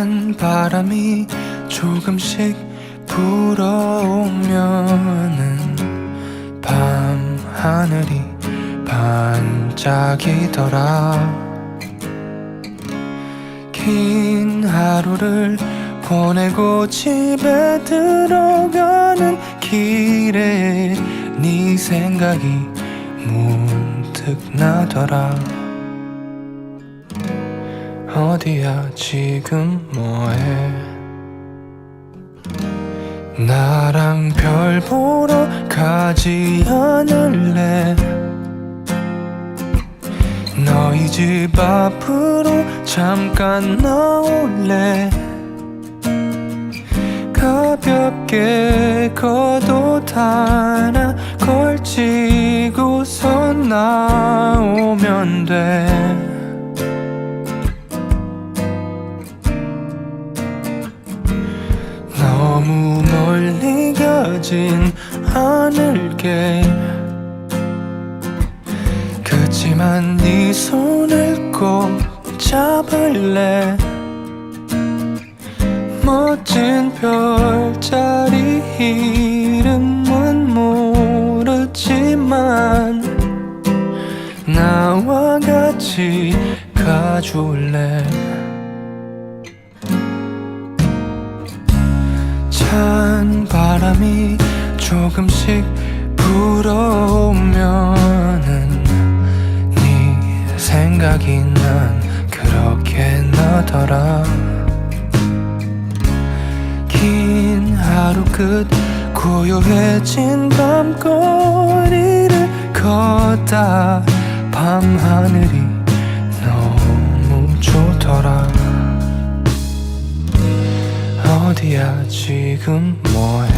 찬 바람이 조금씩 불어오면은 밤 하늘이 반짝이더라. 긴 하루를 보내고 집에 들어가는 길에 네 생각이 문득 나더라. 어디야 지금 뭐해? 나랑 별 보러 가지 않을래? 너희 집 앞으로 잠깐 나올래? 가볍게 겉옷 하나 걸치고서 나오면 돼. 너무 멀리 가진 않을게. 그치만 네 손을 꼭 잡을래. 멋진 별자리 이름은 모르지만 나와 같이 가줄래. 찬 바람이 조금씩 불어오면은 네 생각이 난 그렇게 나더라. 긴 하루 끝 고요해진 밤거리를 걷다 밤하늘이 너무 좋더라. 어디야 지금 뭐해?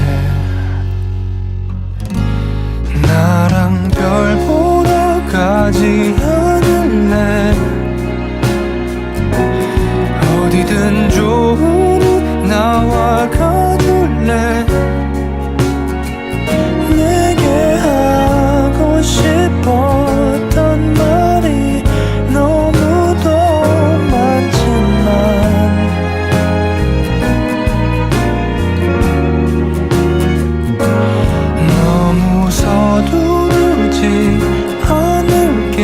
나랑 별 보러 가지 않을래? 어디든 좋으니 나와 가줄래? 내게 하고 싶었던 말이 너무도 많지만 너무 서두르지 않을게.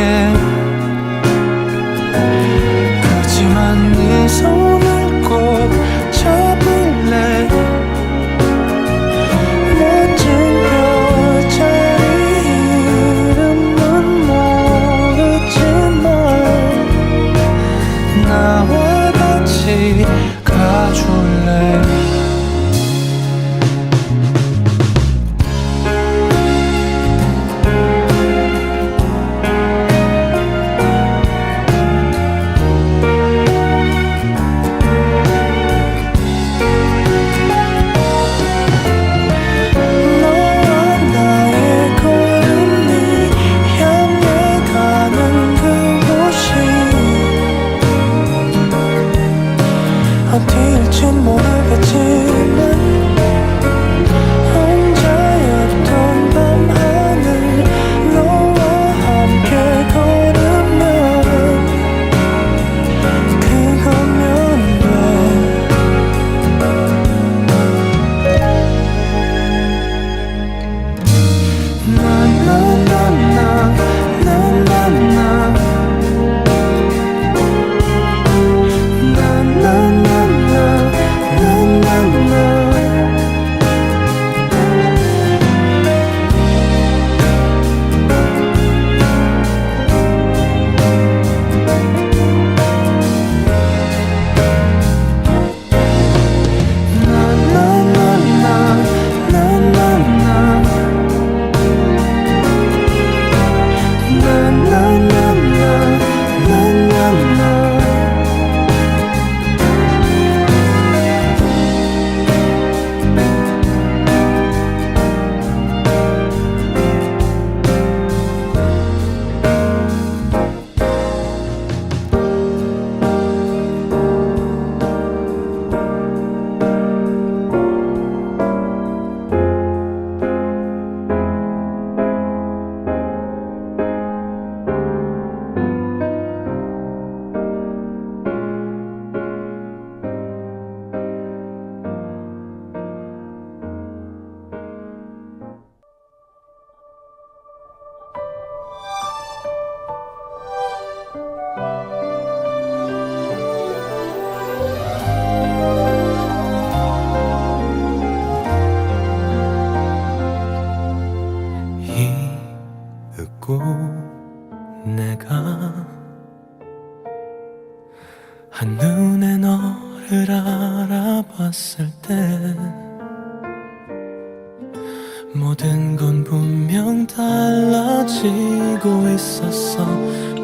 펼치고 있었어.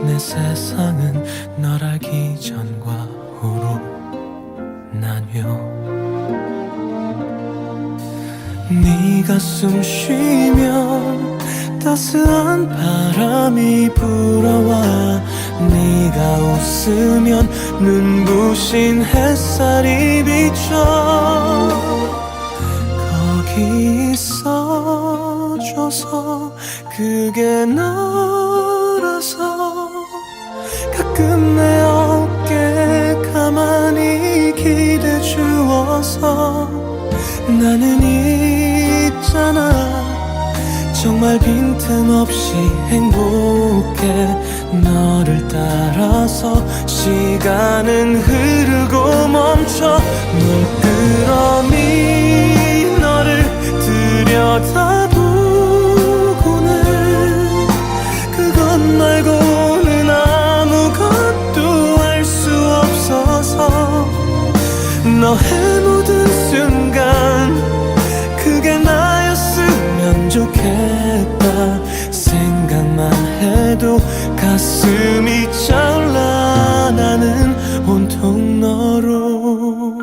내 세상은 널 알기 전과 후로 나뉘어. 네가 숨 쉬면 따스한 바람이 불어와. 네가 웃으면 눈부신 햇살이 비쳐. 거기 있어줘서 그게 너라서 가끔 내 어깨에 가만히 기대 주어서 나는 있잖아. 정말 빈틈없이 행복해. 너를 따라서 시간은 흐르고 멈춰. 물끄러미 너를 들여다보고는 그것 말고는 아무것도 할 수 없어서 너의 모든 순간 그게 나였으면 좋겠다. 생각만 해도 가슴이 차올라. 나는 온통 너로.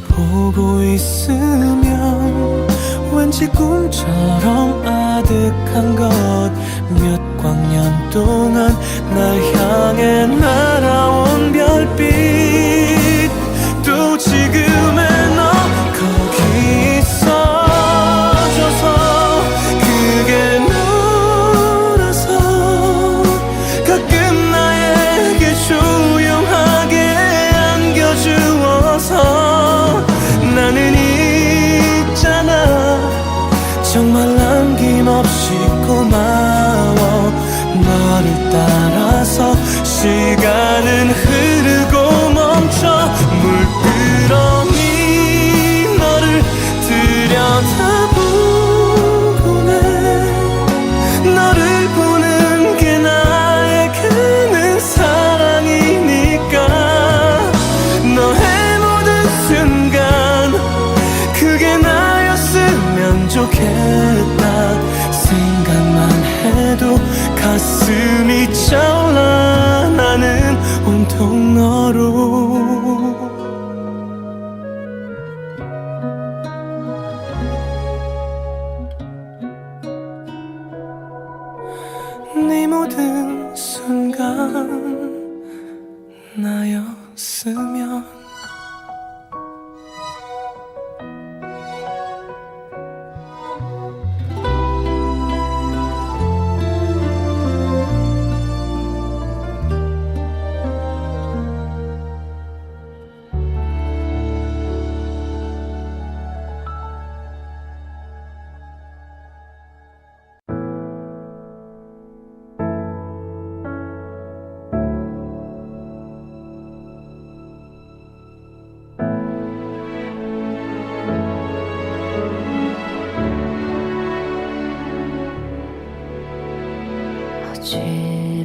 보고 있으면 왠지 꿈처럼 아득한 것. 몇 광년 동안 날 향해 날아온 별빛. 또 지금의 너 거기 있어줘서 그게 너라서 가끔 나에게 조용하게 안겨주어서 나는 있잖아. 정말 남김없이 고마워. 너를 따라서 시간은 흐르고 멈춰. 물끄러미 너를 들여다보고는 너를 보는 게 나에게는 사랑이니까. 너의 모든 순간 그게 나였으면 좋겠다. 생각만 해도 가슴이 차올라. 나는 온통 너로. 네 모든 순간 나였으면.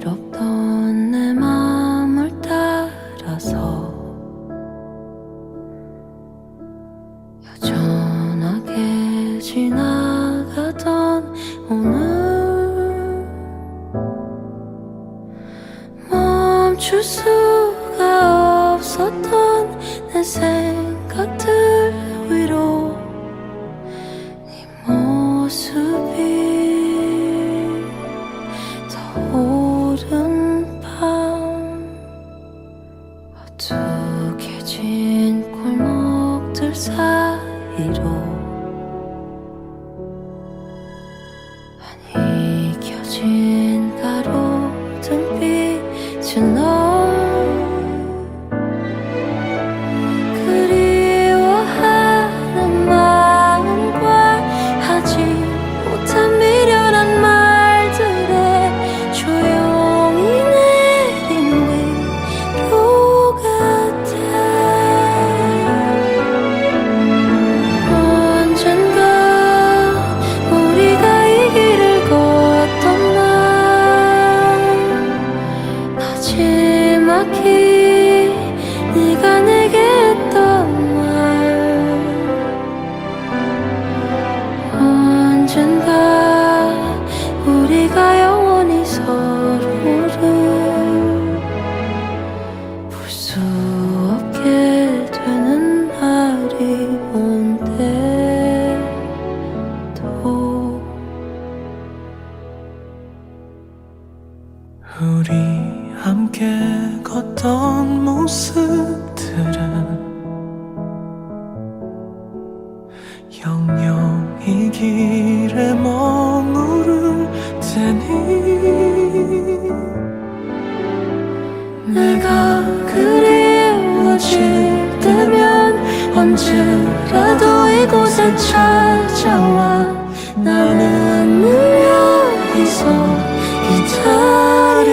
어지럽던 내 맘을 따라서 여전하게 지나가던 오늘 멈출 수가 없었던 내 생각들 위로 네 모습이 오른 밤 어둑해진 골목들 사이로 안 익혀진 가로등 빛은 너 그리워하는 마음과 하지 못한 미련한 말들에 조용 우리가 영원히 서로를 볼 수 없게 되는 날이 온대도 우리 함께 걷던 모습들은 영영 이 길에 머무를 테니 내가 그리워질 때면 언제라도 이곳에 찾아와 나는 늘 여기서 기다릴게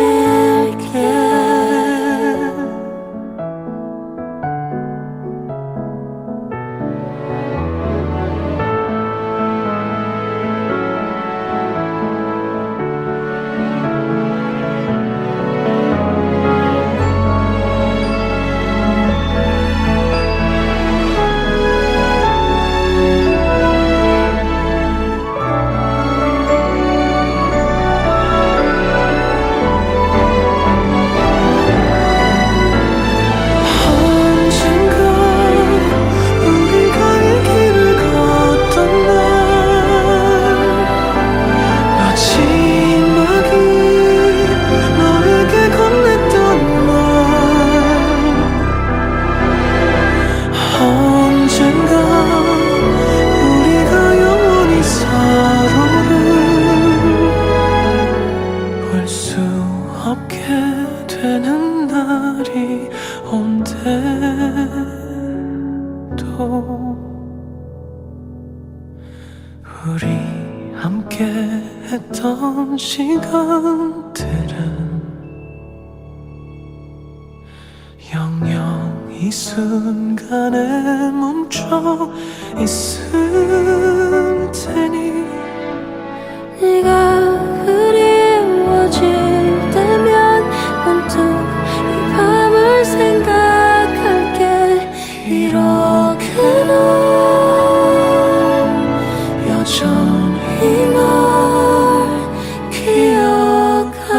언젠가 우리가 이 길을 걷던 날 마지막이 너에게 건넸던 말 언젠가 우리가 영원히 서로를 볼 수 없게 되는 날이 온대도 우리 함께 했던 시간들은 영영 이 순간에 멈춰 있을 테니 네가 그리워질 때면 문득 이 밤을 생각할게 이렇게 넌 여전히 널 기억할게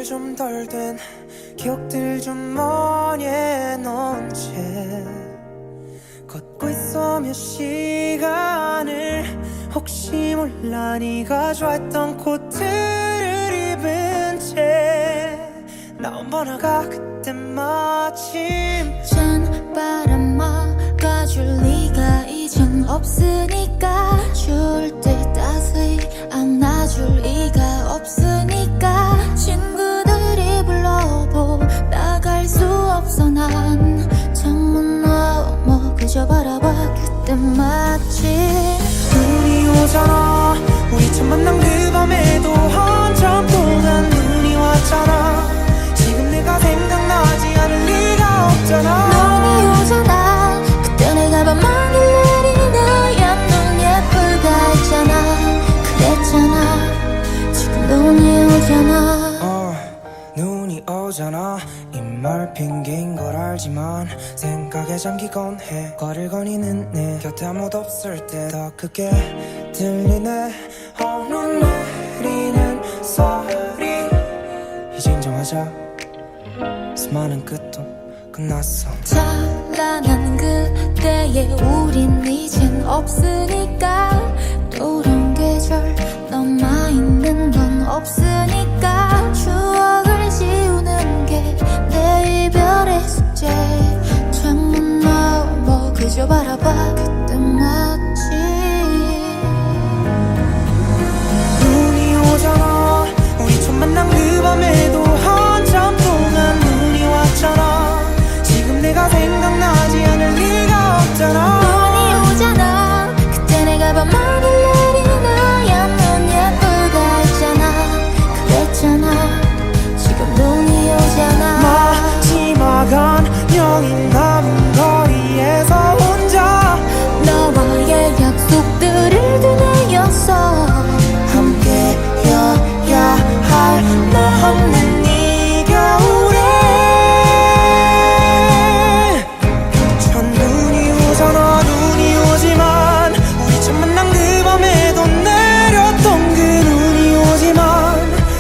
좀 덜 된 기억들 좀 머리에 넣은 채 걷고 있어 몇 시간을 혹시 몰라 네가 좋아했던 코트를 입은 채 나온 번호가 그때 마침 찬바람 막아줄 리가 이젠 없으니까 추울 때 따스히 안아줄 리가 없으니까 친구들이 불러도 나갈 수 없어 난 창문 너머 그저 바라봐 그때 마침 눈이 오잖아 우리 처음 만난 그 밤에도 한참 동안 눈이 왔잖아 지금 내가 생각나지 않을 리가 없잖아 눈이 오잖아 그때 내가 밤하늘 내린 하얀 눈 예쁘다 했잖아 그랬잖아 지금 눈이 오잖아 눈이 오잖아 이 말 핑계인 걸 알지만 생각에 잠기곤 해 거리를 거니는 내 곁에 아무도 없을 때 더 크게 들리네 눈 내리는 소리 이제 인정하자 수많은 끝도 끝났어 찬란한 그때의 우린 이젠 없으니까 또런 계절 남아있는 건 없으니까 추억을 지우는 게 내 이별의 숙제 창문 너머 그저 바라봐 그때 마침 눈이 오잖아 우리 처음 만난 그 밤에도 한참 동안 눈이 왔잖아 지금 내가 생각나지 않을 리가 없잖아 눈이 오잖아 그때 내가 밤하늘 내린 하얀 눈 예쁘다 했잖아 그랬잖아 지금 눈이 오잖아 마지막 안녕이 남은 거리에서 혼자 너와의 약속들을 되뇌었어 함께여야 할 너 없는 이 겨울에 첫눈이 오잖아 눈이 오지만 우리 처음 만난 그 밤에도 내렸던 그 눈이 오지만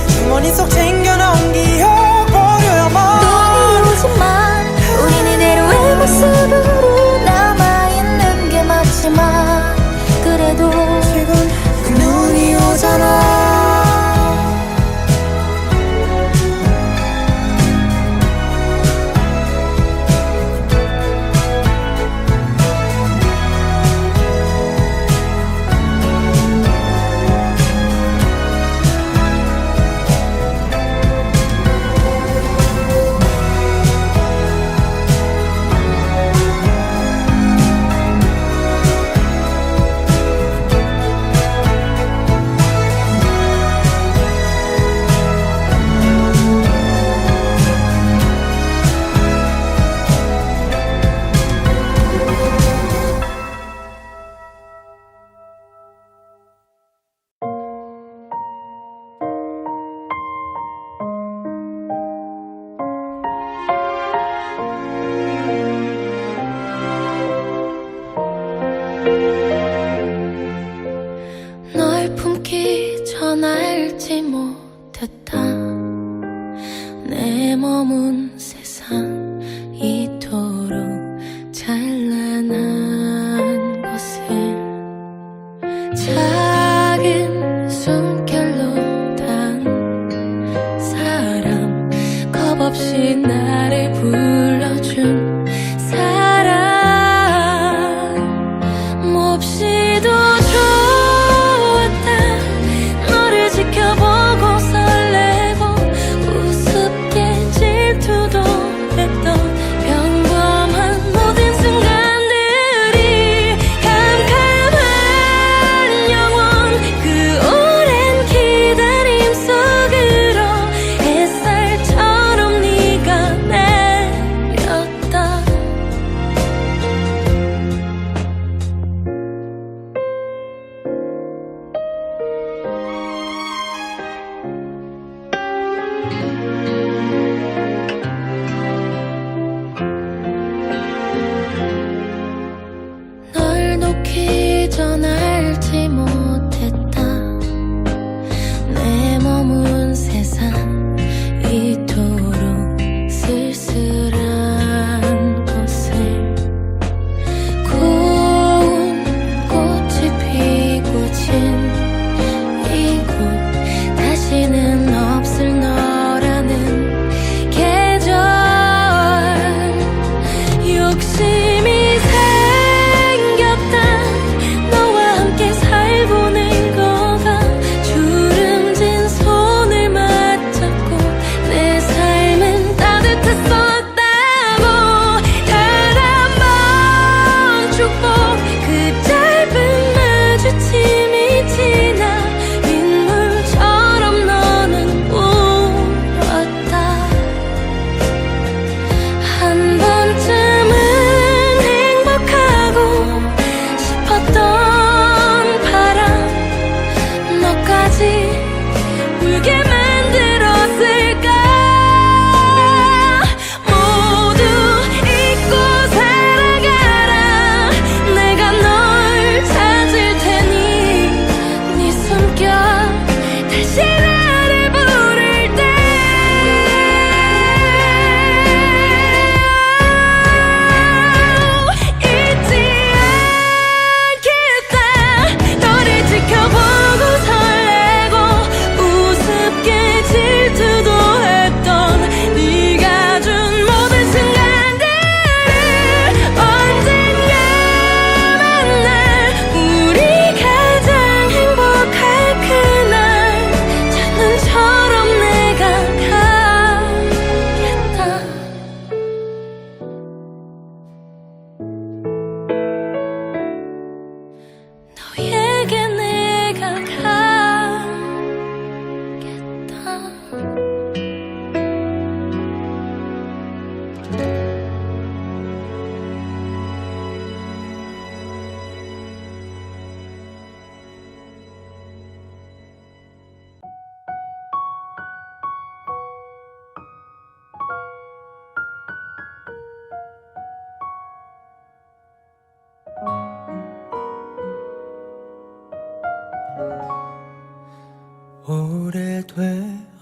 주머니 속 챙겨놓은 기억 버려야만 눈이 오지만 우린 이대로의 모습으로 남아있는 게 맞지만 그래도 지금 그 눈이 오잖아 널 품기 전 알지 못했다 내 머문 세상 이토록 찬란한 것을 작은 숨결로 단 사람 겁없이 나를 불러준 사람 몹시도 좋았다 너를 지켜보고 설레고 우습게 질투도 했던 평범한 모든 순간들이 캄캄한 영원 그 오랜 기다림 속으로 햇살처럼 네가 내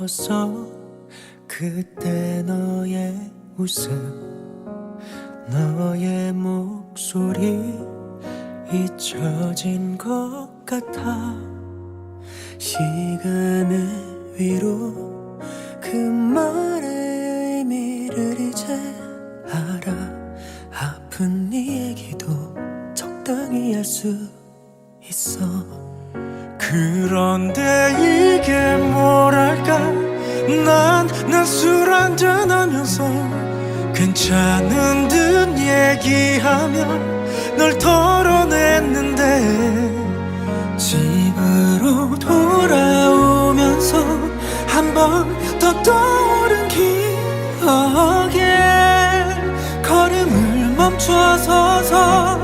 그리웠어. 그때 너의 웃음, 너의 목소리 잊혀진 것 같아. 시간의 위로 그 말의 의미를 이제 알아. 아픈 네 얘기도 적당히 할 수 있어. 그런데 이게 뭐랄까, 난 술 한잔하면서 괜찮은 듯 얘기하며 널 털어냈는데, 집으로 돌아오면서 한 번 더 떠오른 기억에 걸음을 멈춰서서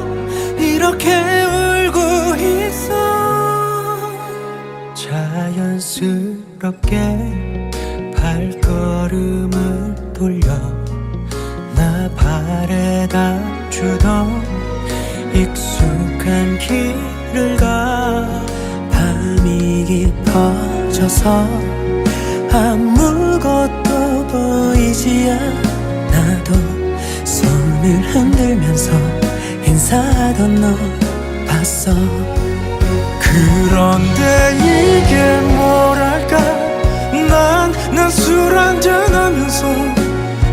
이렇게 울고 있어. 자연스럽게 발걸음을 돌려 나 바래다 주던 익숙한 길을 가. 밤이 깊어져서 아무것도 보이지 않아도 손을 흔들면서 인사하던 너 봤어. 그런데 이게 뭐랄까, 난 술 한잔하면서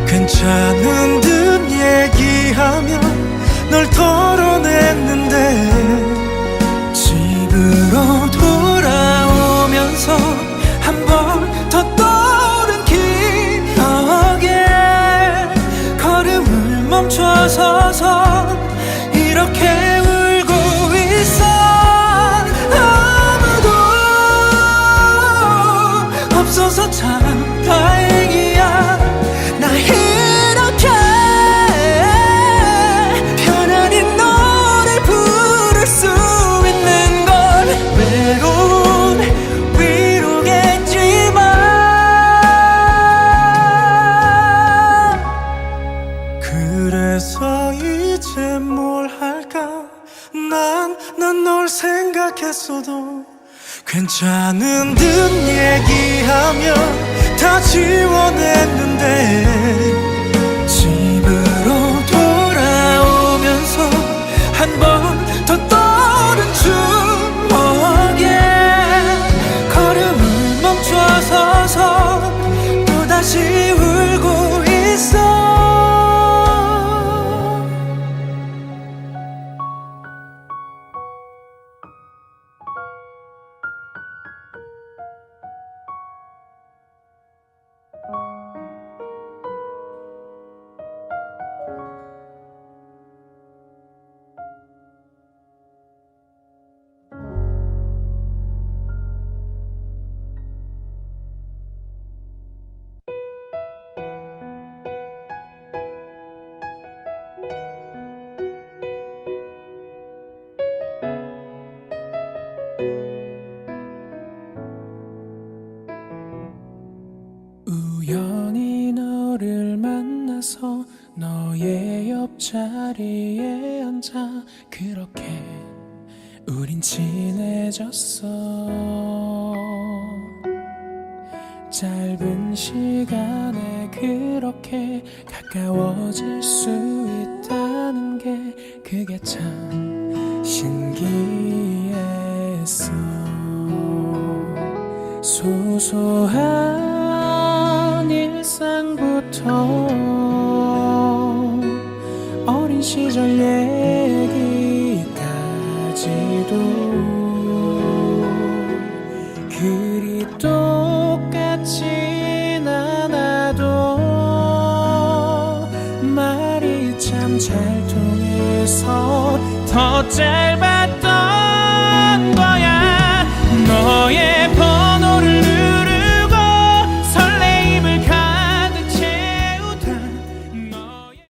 괜찮은 듯 얘기하며 널 털어냈는데, 집으로 돌아오면서 한 번 더 떠오른 기억에 걸음을 멈춰서서 이렇게 울고 있어. 아무도 없어서 참 다행이야. 나 이렇게 편안히 너를 부를 수 있는 건 외로운 위로겠지만, 그래서 이제 뭘 할까. 난 널 생각했어도 괜찮은 듯 얘기하며 다 지워냈는데, 집으로 돌아오면서 한 번 더 떠오른 추억에 걸음을 멈춰서서 또다시 울고 있어. 우연히 너를 만나서 너의 옆자리에 앉아 그렇게 우린 친해졌어. 짧은 시간에 그렇게 가까워질 수 있다는 게 그게 참 신기했어. 소소한 일상부터 어린 시절 얘기까지도 그리 똑같진 않아도 말이 참 잘 통해서 더 잘